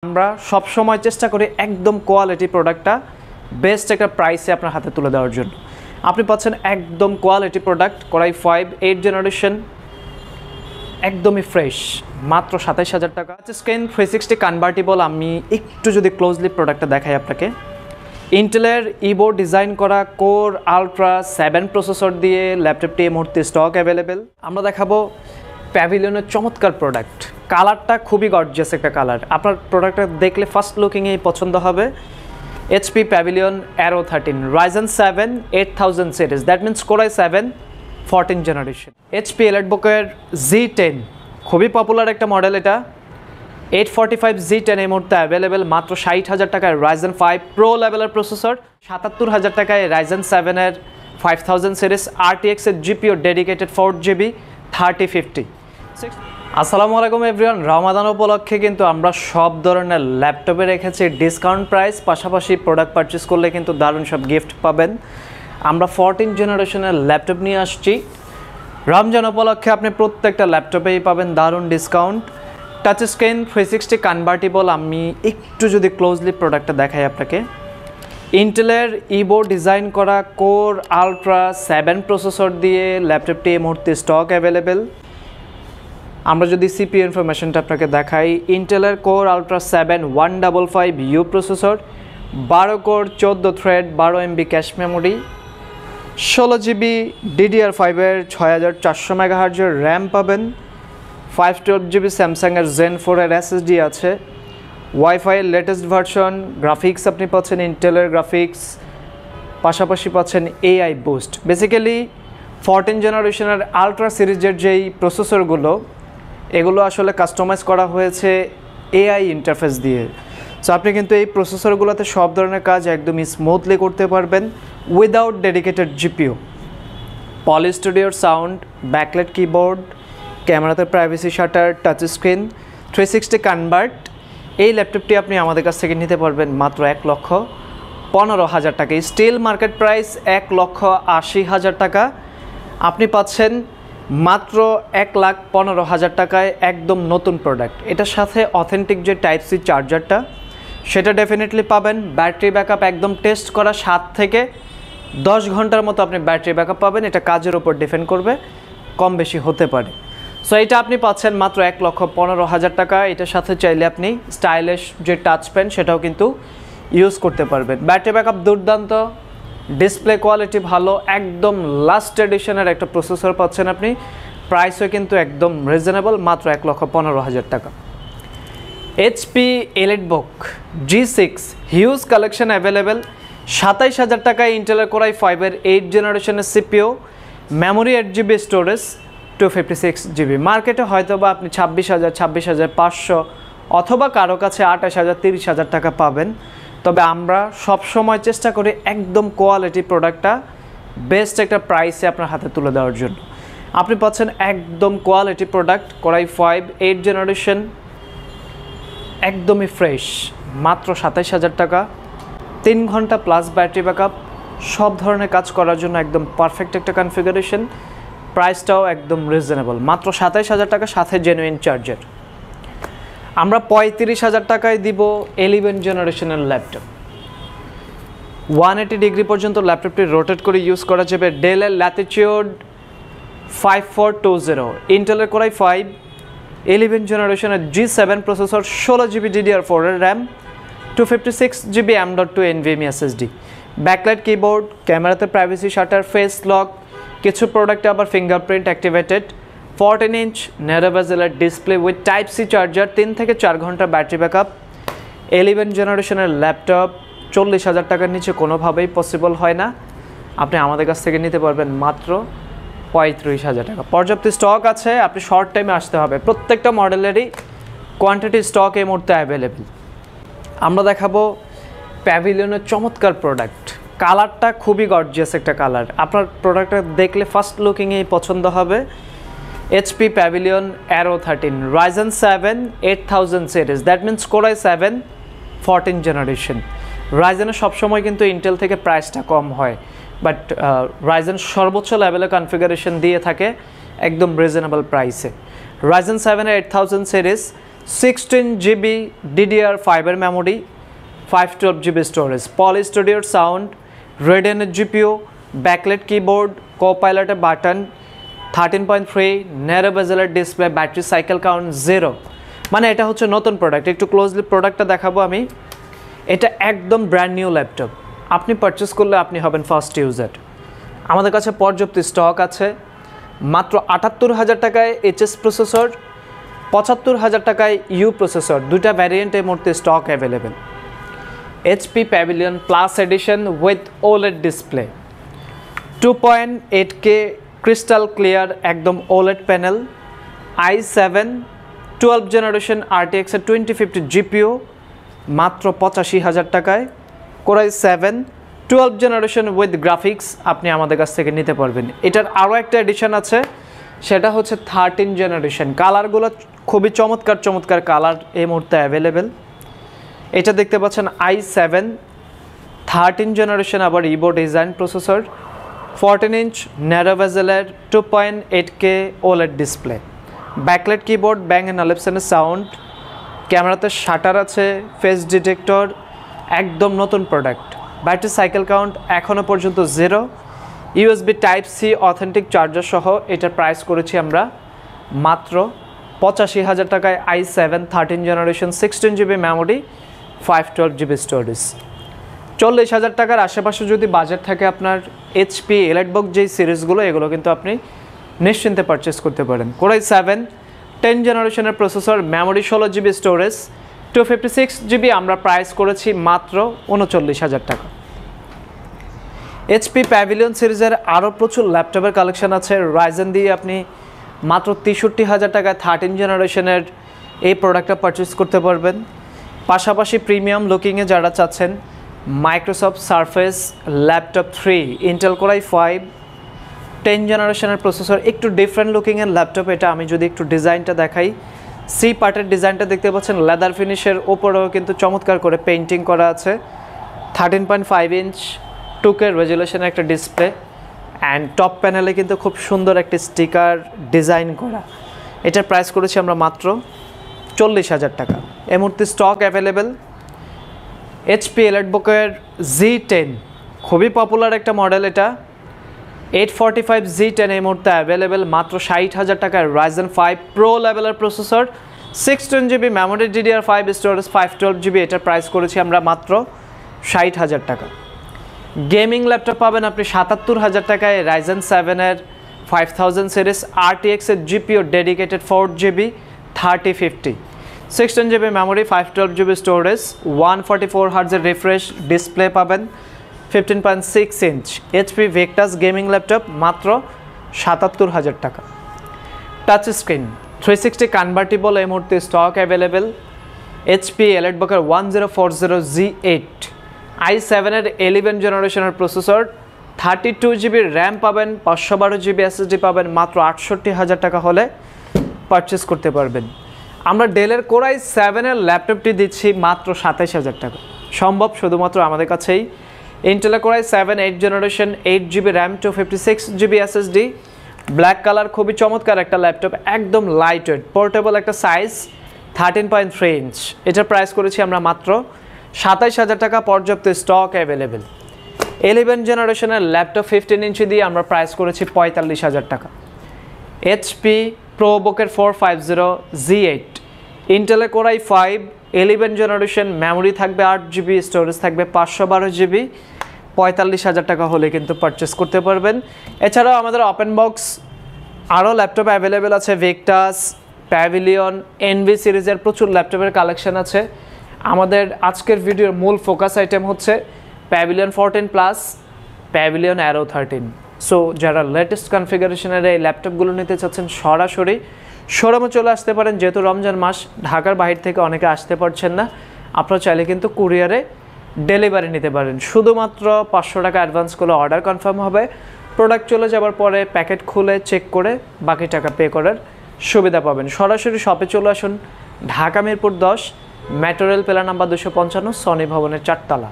আমরা সব সময় চেষ্টা করি একদম কোয়ালিটি প্রোডাক্টটা বেস্ট একটা প্রাইসে আপনার হাতে তুলে দেওয়ার জন্য। আপনি পাচ্ছেন একদম কোয়ালিটি প্রোডাক্ট কোরাই 5 8 জেনারেশন, একদমই ফ্রেশ, মাত্র ২৭,০০০ টাকা। Screen 360 convertible. আমি একটু যদি ক্লোজলি প্রোডাক্টটা দেখাই আপনাকে, ইন্টেলের ইবোর্ড ডিজাইন করা কোর আলট্রা 7 প্রসেসর দিয়ে ল্যাপটপটি এই মুহূর্তে স্টক অ্যাভেলেবেল। আমরা দেখাবো প্যাভিলিয়নের চমৎকার প্রোডাক্ট। কালারটা খুবই গর্জিয়াস একটা কালার, আপনার প্রোডাক্টটা দেখলে ফার্স্ট লুকিংয়েই পছন্দ হবে। HP Pavilion Aero 13 Ryzen 7 8000 series, that means Core i 7 14 generation. HP এলিটবুকের Z10 খুবই পপুলার একটা মডেল, এটা 845 Z10 এই মুহূর্তে অ্যাভেলেবেল মাত্র ৬০,০০০ টাকায়। Ryzen 5 প্রো লেভেলের প্রসেসর, ৭৭,০০০ টাকায় Ryzen 7 5000 সিরিজ, RTX এর জিপিও ডেডিকেটেড 4GB 3050। আসসালামু আলাইকুম এভরিওয়ান। রমাদান উপলক্ষে কিন্তু আমরা সব ধরনের ল্যাপটপে রেখেছি ডিসকাউন্ট প্রাইস, পাশাপাশি প্রোডাক্ট পারচেস করলে কিন্তু দারুণ সব গিফট পাবেন। আমরা 14 জেনারেশনের ল্যাপটপ নিয়ে আসছি। রমজান উপলক্ষে আপনি প্রত্যেকটা ল্যাপটপেই পাবেন দারুণ ডিসকাউন্ট। Touch screen 360 convertible. আমি একটু যদি ক্লোজলি প্রোডাক্টটা দেখাই আপনাকে, ইন্টেলের ইবোর্ড ডিজাইন করা কোর আলট্রা 7 প্রসেসর দিয়ে ল্যাপটপটি এই মুহূর্তে স্টক অ্যাভেলেবেল। আমরা যদি সিপিইউ ইনফরমেশনটা আপনাকে দেখাই, ইন্টেলের core ultra 7 155U processor, 12 core 14 thread 12 MB cache memory, 16GB DDR5 6400 MHz RAM পাবেন, 512GB স্যামসাংয়ের Zen 4 SSD আছে, ওয়াইফাইয়ের লেটেস্ট ভার্সন, গ্রাফিক্স আপনি পাচ্ছেন ইন্টেলের গ্রাফিক্স, পাশাপাশি পাচ্ছেন AI বুস্ট। বেসিক্যালি 14 জেনারেশনের আলট্রা সিরিজের যেই প্রসেসরগুলো, এগুলো আসলে কাস্টমাইজ করা হয়েছে AI ইন্টারফেস দিয়ে। সো আপনি কিন্তু এই প্রসেসরগুলোতে সব ধরনের কাজ একদমই স্মুথলি করতে পারবেন উইদাউট ডেডিকেটেড জিপিও। পলি স্টুডিওর সাউন্ড, ব্যাকলাইট কিবোর্ড, ক্যামেরাতে privacy shutter, touch screen, 360 convert. এই ল্যাপটপটি আপনি আমাদের কাছ থেকে নিতে পারবেন মাত্র ১,১৫,০০০ টাকা। স্টিল মার্কেট প্রাইস ১,৮০,০০০ টাকা। আপনি পাচ্ছেন মাত্র ১,১৫,০০০ টাকায় একদম নতুন প্রোডাক্ট। এটার সাথে অথেন্টিক যে টাইপ সি চার্জারটা, সেটা ডেফিনেটলি পাবেন। ব্যাটারি ব্যাকআপ একদম টেস্ট করা ৭ থেকে ১০ ঘন্টার মতো আপনি ব্যাটারি ব্যাকআপ পাবেন। এটা কাজের উপর ডিপেন্ড করবে, কম বেশি হতে পারে। সো এটা আপনি পাচ্ছেন মাত্র ১,১৫,০০০ টাকা। এটার সাথে চাইলে আপনি স্টাইলিশ যে টাচ পেন সেটাও কিন্তু ইউজ করতে পারবেন। ব্যাটারি ব্যাকআপ দুর্দান্ত, ডিসপ্লে কোয়ালিটি ভালো, একদম লাস্ট এডিশনের একটা প্রসেসর পাচ্ছেন আপনি। প্রাইসও কিন্তু একদম রিজনেবল, মাত্র ১,১৫,০০০ টাকা। HP EliteBook G6 huge collection available, ২৭,০০০ টাকায় ইন্টেলের কোরাই 5 8 জেনারেশনের CPU, memory 8GB storage, 256GB। মার্কেটে হয়তো বা আপনি ২৬,০০০ ২৬,৫০০ অথবা কারো কাছে ২৮,০০০ ৩০,০০০ টাকা পাবেন। তবে আমরা সব সময় চেষ্টা করি একদম কোয়ালিটি প্রোডাক্টটা বেস্ট একটা প্রাইসে আপনার হাতে তুলে দেওয়ার জন্য। আপনি পাচ্ছেন একদম কোয়ালিটি প্রোডাক্ট কোরাই 5 8 জেনারেশন, একদমই ফ্রেশ, মাত্র ২৭,০০০ টাকা। ৩ ঘন্টা প্লাস ব্যাটারি ব্যাকআপ, সব ধরনের কাজ করার জন্য একদম পারফেক্ট একটা কনফিগারেশন। প্রাইসটাও একদম রিজনেবল, মাত্র ২৭,০০০ টাকা, সাথে জেনুইন চার্জার। আমরা ৩৫,০০০ টাকায় দিব 11 জেনারেশনের ল্যাপটপ। 180 ডিগ্রি পর্যন্ত ল্যাপটপটি রোটেট করে ইউজ করা যাবে। ডেলের ল্যাটিটিউড 5420, ইন্টেলের কোরাই 5 11 জেনারেশনের G7 processor, 16GB DDR4 RAM, 256GB M.2 NVMe SSD, backlight keyboard, ক্যামেরাতে প্রাইভেসি শাটার, ফেস লক, কিছু প্রোডাক্টে আবার ফিঙ্গারপ্রিন্ট অ্যাক্টিভেটেড, 14 ইঞ্চ ন্যারো বেজেলের display with type C charger, 3 থেকে ৪ ঘন্টা ব্যাটারি ব্যাকআপ। 11 জেনারেশনের ল্যাপটপ ৪০,০০০ টাকার নিচে কোনোভাবেই পসিবল হয় না। আপনি আমাদের কাছ থেকে নিতে পারবেন মাত্র ৩৫,০০০ টাকা। পর্যাপ্ত স্টক আছে, আপনি শর্ট টাইমে আসতে হবে। প্রত্যেকটা মডেলেরই কোয়ান্টিটি স্টক এই মুহূর্তে অ্যাভেলেবেল। আমরা দেখাবো প্যাভিলিয়নের চমৎকার প্রোডাক্ট। কালারটা খুবই গর্জিয়াস একটা কালার, আপনার প্রোডাক্টটা দেখলে ফার্স্ট লুকিংয়েই পছন্দ হবে। HP Pavilion Aero 13 Ryzen 7 8000 series, that means Core i 7 14 generation. রাইজেনের সবসময় কিন্তু ইন্টেল থেকে প্রাইসটা কম হয়, বাট রাইজেন সর্বোচ্চ লেভেলের কনফিগারেশন দিয়ে থাকে একদম রিজনেবল প্রাইসে। Ryzen 7 8000 সিরিজ 16GB DDR5 এর মেমোরি, 512GB স্টোরেজ, পলি স্টুডিওর সাউন্ড, রেডিয়নের জিপিইউ, ব্যাকলাইট কিবোর্ড, কোপাইলটের বাটন, 13.3 ন্যারো বেজেলের ডিসপ্লে, ব্যাটারি সাইকেল কাউন্ট 0। মানে এটা হচ্ছে নতুন প্রোডাক্ট। একটু ক্লোজলি প্রোডাক্টটা দেখাবো আমি। এটা একদম ব্র্যান্ড নিউ ল্যাপটপ। আপনি পারচেস করলে আপনি হবেন ফার্স্ট ইউজার। আমাদের কাছে পর্যাপ্ত স্টক আছে। মাত্র 78,000 টাকায় এইচএস প্রসেসর, 75,000 টাকায় ইউ প্রসেসর, দুইটা ভ্যারিয়েন্ট এই মুহূর্তে stock available. HP Pavilion plus edition with OLED display, 2.8K crystal clear একদম OLED panel, i7 12 generation RTX 2050 GPU, মাত্র 85,000 টাকায়। Core i7 12 generation with graphics আপনি আমাদের কাছ থেকে নিতে পারবেন। এটার আরও একটা এডিশন আছে, সেটা হচ্ছে 13 জেনারেশন। কালারগুলো খুবই চমৎকার চমৎকার কালার এই মুহূর্তে অ্যাভেলেবেল। এটা দেখতে পাচ্ছেন i7 13 জেনারেশন, আবার Evo design processor, 14 inch narrow বেজেলের 2.8K OLED display, backlight keyboard, Bang and অলিপসনের সাউন্ড, ক্যামেরাতে শাটার আছে, ফেস ডিটেক্টর, একদম নতুন প্রোডাক্ট। ব্যাটারি সাইকেল কাউন্ট এখনও পর্যন্ত 0, USB type C authentic charger সহ এটার প্রাইস করেছি আমরা মাত্র 85,000 টাকায়। i7 13 generation, 16GB memory, 512GB storage. 40,000 টাকার আশেপাশে যদি বাজেট থাকে আপনার, এইচপি এলাইটবুক যেই সিরিজগুলো, এগুলো কিন্তু আপনি নিশ্চিন্তে পারচেস করতে পারেন। কোর i7 10 জেনারেশনের processor, memory 16GB storage, 256GB আমরা প্রাইস করেছি মাত্র 39,000 টাকা। এইচপি প্যাভিলিয়ন সিরিজের আরও প্রচুর ল্যাপটপের কালেকশন আছে। রাইজেন দিয়ে আপনি মাত্র 63,000 টাকায় 13 জেনারেশনের এই প্রোডাক্টটা পারচেস করতে পারবেন। পাশাপাশি প্রিমিয়াম লুকিংয়ে যারা চাচ্ছেন, Microsoft surface laptop 3 Intel core i5 10 জেনারেশনের প্রসেসর, একটু ডিফারেন্ট লুকিংয়ের ল্যাপটপ এটা। আমি যদি একটু ডিজাইনটা দেখাই, সি পার্টের ডিজাইনটা দেখতে পাচ্ছেন, লেদার ফিনিশের ওপরেও কিন্তু চমৎকার করে পেইন্টিং করা আছে। 13.5 ইঞ্চ 2K রেজুলেশনের একটা ডিসপ্লে, অ্যান্ড টপ প্যানেলে কিন্তু খুব সুন্দর একটি স্টিকার ডিজাইন করা। এটার প্রাইস করেছি আমরা মাত্র 40,000 টাকা। এই মুহূর্তে স্টক অ্যাভেলেবেল। এইচপি এলাইটবুকের Z10 খুবই পপুলার একটা মডেল, এটা 845 Z10 এই মুহূর্তে অ্যাভেলেবেল মাত্র 60,000 টাকায়। রাইজেন 5 প্রো লেভেলের processor, 16GB memory, DDR5 storage, 512GB। এটার প্রাইস করেছি আমরা মাত্র 60,000 টাকা। গেমিং ল্যাপটপ পাবেন আপনি 77,000 টাকায়, রাইজেন 7-এর 5000 সিরিজ, RTX এর GPU dedicated 4GB 3050, 16GB memory, 512GB storage, 144 হার্জের রিফ্রেশ ডিসপ্লে পাবেন, 15.6 inch HP Victus gaming laptop মাত্র 77,000 টাকা। টাচ স্ক্রিন 360 কনভার্টিবল এই মুহূর্তে স্টক অ্যাভেলেবেল। এইচপি এলাইটবুকের 1040Z8 i7-এর 11 জেনারেশনের প্রসেসর, 32GB র্যাম পাবেন, 512GB SSD পাবেন, মাত্র 68,000 টাকা হলে পারচেস করতে পারবেন। আমরা ডেলের কোর i7-এর ল্যাপটপটি দিচ্ছি মাত্র 27,000 টাকা। সম্ভব শুধুমাত্র আমাদের কাছেই। ইন্টেলের core i7 8 generation, 8GB RAM, 256GB SSD, black colour, খুবই চমৎকার একটা ল্যাপটপ, একদম লাইট ওয়েট, পোর্টেবল একটা সাইজ, 13.3 ইঞ্চ। এটার প্রাইস করেছি আমরা মাত্র 27,000 টাকা। পর্যাপ্ত স্টক অ্যাভেলেবেল। 11 জেনারেশনের ল্যাপটপ 15 ইঞ্চি দিয়ে আমরা প্রাইস করেছি 45,000 টাকা। এইচপি প্রোবুকের 450Z8, ইন্টেলের কোর i5 11 জেনারেশন, মেমোরি থাকবে 8GB, স্টোরেজ থাকবে 512GB, 45,000 টাকা হলে কিন্তু পারচেস করতে পারবেন। এছাড়াও আমাদের ওপেন বক্স আরও ল্যাপটপ অ্যাভেলেবেল আছে, ভেক্টাস, প্যাভিলিয়ন, এনভি সিরিজের প্রচুর ল্যাপটপের কালেকশন আছে। আমাদের আজকের ভিডিওর মূল ফোকাস আইটেম হচ্ছে pavilion 14 plus, pavilion Aero 13। So যারা লেটেস্ট কনফিগারেশনের এই ল্যাপটপগুলো নিতে চাচ্ছেন, সরাসরি শোরুমে চলে আসতে পারেন। যেহেতু রমজান মাস, ঢাকার বাইরে থেকে অনেকে আসতে পারছেন না, আপনারা চাইলে কিন্তু কুরিয়ারে ডেলিভারি নিতে পারেন। শুধুমাত্র 500 টাকা অ্যাডভান্স করলে অর্ডার কনফার্ম হবে। প্রোডাক্ট চলে যাওয়ার পরে প্যাকেট খুলে চেক করে বাকি টাকা পে করার সুবিধা পাবেন। সরাসরি শপে চলে আসুন, Dhaka Mirpur 10, metro rail pillar number 255, Sony ভবনের 4 তলা।